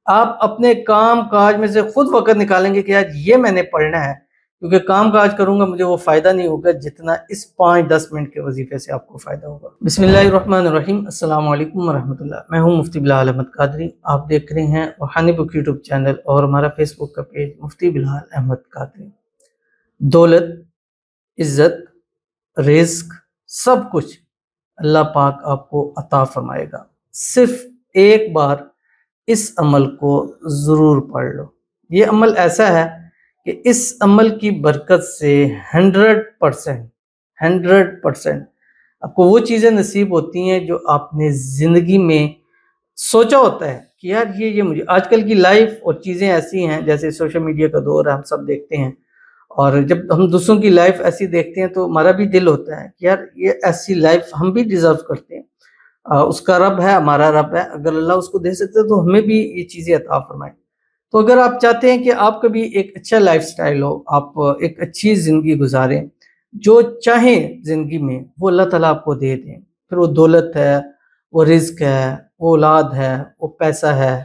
آپ اپنے کام کاج میں سے خود وقت نکالیں گے کہ یار یہ میں نے پڑھنا ہے، کیونکہ کام کاج کروں گا مجھے وہ فائدہ نہیں ہوگا جتنا اس 5-10 منٹ کے وظیفے سے آپ کو فائدہ ہوگا۔ بسم اللہ الرحمن الرحیم، السلام علیکم ورحمۃ اللہ۔ میں ہوں مفتی بلال احمد قادری، آپ دیکھ رہے ہیں روحانی بک یوٹیوب چینل اور ہمارا فیس بک کا پیج مفتی بلال احمد قادری۔ دولت، عزت، رزق، سب کچھ اللہ پاک آپ کو عطا فرمائے گا، صرف ایک بار اس عمل کو ضرور پڑھ لو۔ یہ عمل ایسا ہے کہ اس عمل کی برکت سے 100% آپ کو وہ چیزیں نصیب ہوتی ہیں جو آپ نے زندگی میں سوچا ہوتا ہے کہ یار یہ مجھے۔ آج کل کی لائف اور چیزیں ایسی ہیں، جیسے سوشل میڈیا کا دور ہے، ہم سب دیکھتے ہیں، اور جب ہم دوسروں کی لائف ایسی دیکھتے ہیں تو ہمارا بھی دل ہوتا ہے کہ یار یہ ایسی لائف ہم بھی ڈیزرو کرتے ہیں۔ اس کا رب ہے، ہمارا رب ہے، اگر اللہ اس کو دے سکتے تو ہمیں بھی یہ چیزیں عطا فرمائیں۔ تو اگر آپ چاہتے ہیں کہ آپ کا بھی ایک اچھا لائف سٹائل ہو، آپ ایک اچھی زندگی گزاریں، جو چاہیں زندگی میں وہ اللہ تعالیٰ آپ کو دے دیں، پھر وہ دولت ہے، وہ رزق ہے، وہ اولاد ہے، وہ پیسہ ہے،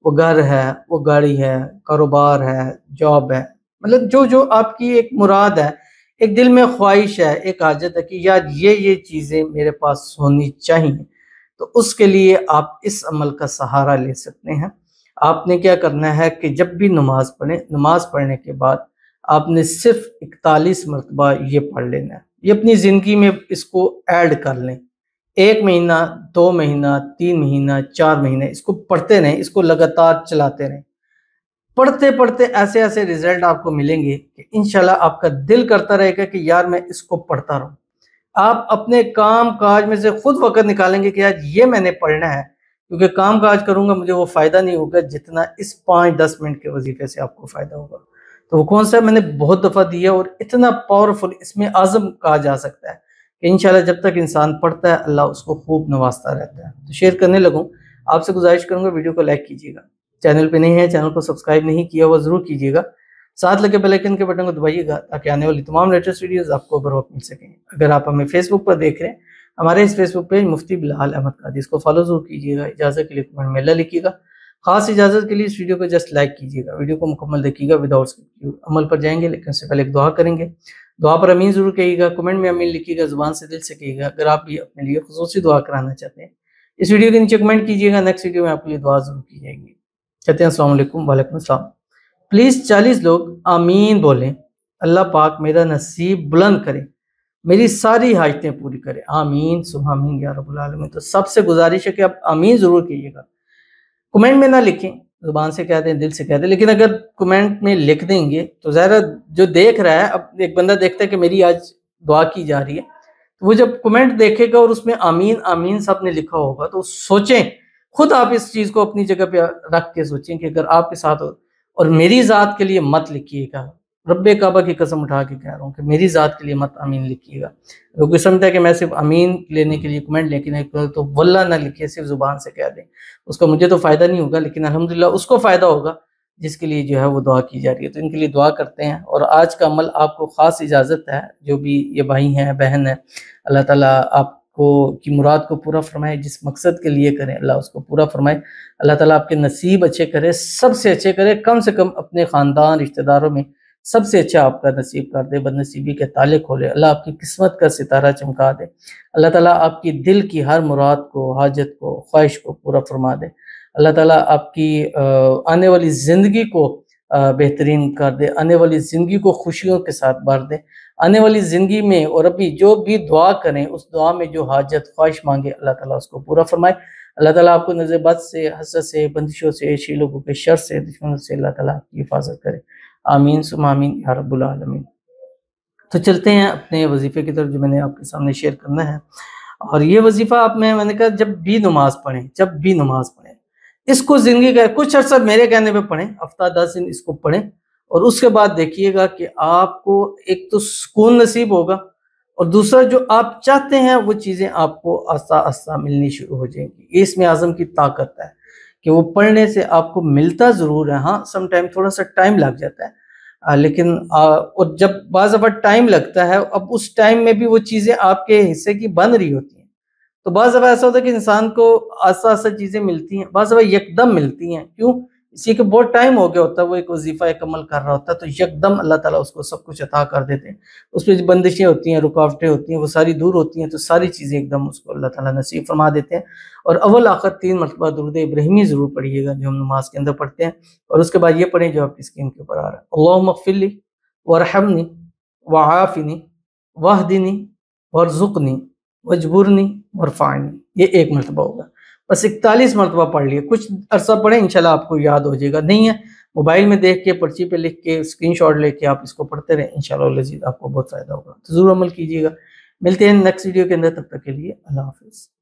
وہ گھر ہے، وہ گاڑی ہے، کاروبار ہے، جاب ہے، مطلب جو آپ کی ایک مراد ہے، ایک دل میں خواہش ہے، ایک حاجت ہے کہ یار یہ چیزیں میرے پاس ہونی چاہیے، تو اس کے لیے آپ اس عمل کا سہارا لے سکتے ہیں۔ آپ نے کیا کرنا ہے کہ جب بھی نماز پڑھیں، نماز پڑھنے کے بعد آپ نے صرف 41 مرتبہ یہ پڑھ لینا ہے۔ یہ اپنی زندگی میں اس کو ایڈ کر لیں، 1 مہینہ، 2 مہینہ، 3 مہینہ، 4 مہینے اس کو پڑھتے رہیں، اس کو لگاتار چلاتے رہیں۔ پڑھتے پڑھتے ایسے ایسے رزلٹ آپ کو ملیں گے کہ انشاءاللہ آپ کا دل کرتا رہے گا کہ یار میں اس کو پڑھتا رہوں۔ آپ اپنے کام کاج میں سے خود وقت نکالیں گے کہ یار یہ میں نے پڑھنا ہے، کیونکہ کام کاج کروں گا مجھے وہ فائدہ نہیں ہوگا جتنا اس 5-10 منٹ کے وظیفے سے آپ کو فائدہ ہوگا۔ تو وہ کون سا میں نے بہت دفعہ دیا اور اتنا پاورفل، اس میں اعظم کہا جا سکتا ہے کہ انشاءاللہ جب تک انسان پڑھتا ہے اللہ اس کو خوب نوازتا رہتا ہے۔ تو شیئر کرنے لگوں، آپ سے گزارش کروں گا ویڈیو کو لائک کیجیے گا، چینل پہ نہیں ہے چینل کو سبسکرائب نہیں کیا ہوا ضرور کیجیے گا، ساتھ لگے بیل آئیکن کے بٹن کو دبائیے گا تاکہ آنے والی تمام لیٹسٹ ویڈیوز آپ کو بر وقت مل سکیں۔ اگر آپ ہمیں فیس بک پر دیکھ رہے ہیں، ہمارے اس فیس بک پیج مفتی بلال احمد قادری، اس کو فالو ضرور کیجیے گا، اجازت کے لیے کمنٹ میں اللہ لکھیے گا، خاص اجازت کے لیے اس ویڈیو کو جسٹ لائک کیجیے گا، ویڈیو کو مکمل دیکھیے گا وداؤٹ اسکپ۔ عمل پر جائیں گے لیکن اس سے پہلے ایک دعا کریں گے، دعا پر امین ضرور کہیے گا، کمنٹ میں امین لکھیے گا، زبان سے دل سے کہیے گا۔ اگر آپ بھی اپنے لیے خصوصی دعا کرانا چاہتے ہیں اس ویڈیو کے نیچے کمنٹ کیجیے گا، نیکسٹ ویڈیو میں آپ کے لیے دعا ضرور کی جائے گی۔ کہتے ہیں السلام علیکم، وعلیکم السلام۔ پلیز 40 لوگ آمین بولیں، اللہ پاک میرا نصیب بلند کرے، میری ساری حاجتیں پوری کرے، آمین ثم آمین یا رب العالمین۔ تو سب سے گزارش ہے کہ آپ آمین ضرور کیجیے گا، کمنٹ میں نہ لکھیں، زبان سے کہہ دیں، دل سے کہہ دیں، لیکن اگر کمنٹ میں لکھ دیں گے تو ظاہر جو دیکھ رہا ہے، اب ایک بندہ دیکھتا ہے کہ میری آج دعا کی جا رہی ہے، تو وہ جب کمنٹ دیکھے گا اور اس میں آمین آمین سب نے لکھا ہوگا تو سوچیں، خود آپ اس چیز کو اپنی جگہ پہ رکھ کے سوچیں کہ اگر آپ کے ساتھ ہو، اور میری ذات کے لیے مت لکھیے گا، رب کعبہ کی قسم اٹھا کے کہہ رہا ہوں کہ میری ذات کے لیے مت آمین لکھیے گا۔ اگر کوئی سمجھتا ہے کہ میں صرف آمین لینے کے لیے کمنٹ لے کے نہیں تو واللہ نہ لکھیے، صرف زبان سے کہہ دیں، اس کا مجھے تو فائدہ نہیں ہوگا لیکن الحمدللہ اس کو فائدہ ہوگا جس کے لیے جو ہے وہ دعا کی جا رہی ہے۔ تو ان کے لیے دعا کرتے ہیں، اور آج کا عمل آپ کو خاص اجازت ہے، جو بھی یہ بھائی ہیں بہن ہیں، اللہ تعالیٰ آپ کو کی مراد کو پورا فرمائے، جس مقصد کے لیے کریں اللہ اس کو پورا فرمائے، اللہ تعالیٰ آپ کے نصیب اچھے کرے، سب سے اچھے کرے، کم سے کم اپنے خاندان رشتہ داروں میں سب سے اچھا آپ کا نصیب کر دے، بد نصیبی کے تالے کھولے، اللہ آپ کی قسمت کا ستارہ چمکا دے، اللہ تعالیٰ آپ کی دل کی ہر مراد کو، حاجت کو، خواہش کو پورا فرما دے، اللہ تعالیٰ آپ کی آنے والی زندگی کو بہترین کر دے، آنے والی زندگی کو خوشیوں کے ساتھ بھر دے، آنے والی زندگی میں اور ابھی جو بھی دعا کریں اس دعا میں جو حاجت خواہش مانگے اللہ تعالیٰ اس کو پورا فرمائے، اللہ تعالیٰ آپ کو نظر بد سے، حسد سے، بندشوں سے، ایشی لوگوں کے شر سے، دشمنوں سے اللہ تعالیٰ آپ کی حفاظت کرے، آمین ثم آمین یا رب العالمین۔ تو چلتے ہیں اپنے وظیفے کی طرف جو میں نے آپ کے سامنے شیئر کرنا ہے، اور یہ وظیفہ آپ میں نے کہا جب بھی نماز پڑھیں، جب بھی نماز پڑھیں، اس کو زندگی کا کچھ عرصہ میرے کہنے پہ پڑھیں، ہفتہ 10 دن اس کو پڑھیں، اور اس کے بعد دیکھیے گا کہ آپ کو ایک تو سکون نصیب ہوگا، اور دوسرا جو آپ چاہتے ہیں وہ چیزیں آپ کو آہستہ آہستہ ملنی شروع ہو جائیں گی۔ اس میں اعظم کی طاقت ہے کہ وہ پڑھنے سے آپ کو ملتا ضرور ہے، ہاں سم ٹائم تھوڑا سا ٹائم لگ جاتا ہے، لیکن اور جب بعض دفعہ ٹائم لگتا ہے، اب اس ٹائم میں بھی وہ چیزیں آپ کے حصے کی بن رہی ہوتی ہیں، تو بعض دفعہ ایسا ہوتا ہے کہ انسان کو آہستہ آہستہ چیزیں ملتی ہیں، بعض دفعہ یکدم ملتی ہیں، کیوں؟ اسی کے بہت ٹائم ہو گیا ہوتا ہے، وہ ایک وظیفہ ایک عمل کر رہا ہوتا ہے، تو یکدم اللہ تعالیٰ اس کو سب کچھ عطا کر دیتے ہیں، اس پہ جو بندشیں ہوتی ہیں، رکاوٹیں ہوتی ہیں، وہ ساری دور ہوتی ہیں، تو ساری چیزیں ایک دم اس کو اللہ تعالیٰ نصیب فرما دیتے ہیں۔ اور اول آخر 3 مرتبہ درود ابراہیمی ضرور پڑھیے گا جو ہم نماز کے اندر پڑھتے ہیں، اور اس کے بعد یہ پڑھیں جو آپ کی اسکرین کے اوپر آ رہا ہے، اللہم اغفر لی وارحمنی وعافنی واہدنی وارزقنی واجبرنی وارفعنی، یہ 1 مرتبہ ہوگا، بس 41 مرتبہ پڑھ لیے، کچھ عرصہ پڑھیں انشاءاللہ آپ کو یاد ہو جائے گا، نہیں ہے موبائل میں دیکھ کے پرچی پہ لکھ کے اسکرین شاٹ لے کے آپ اس کو پڑھتے رہیں، انشاءاللہ العزیز آپ کو بہت فائدہ ہوگا، تو ضرور عمل کیجیے گا۔ ملتے ہیں نیکسٹ ویڈیو کے اندر، تب تک کے لیے اللہ حافظ۔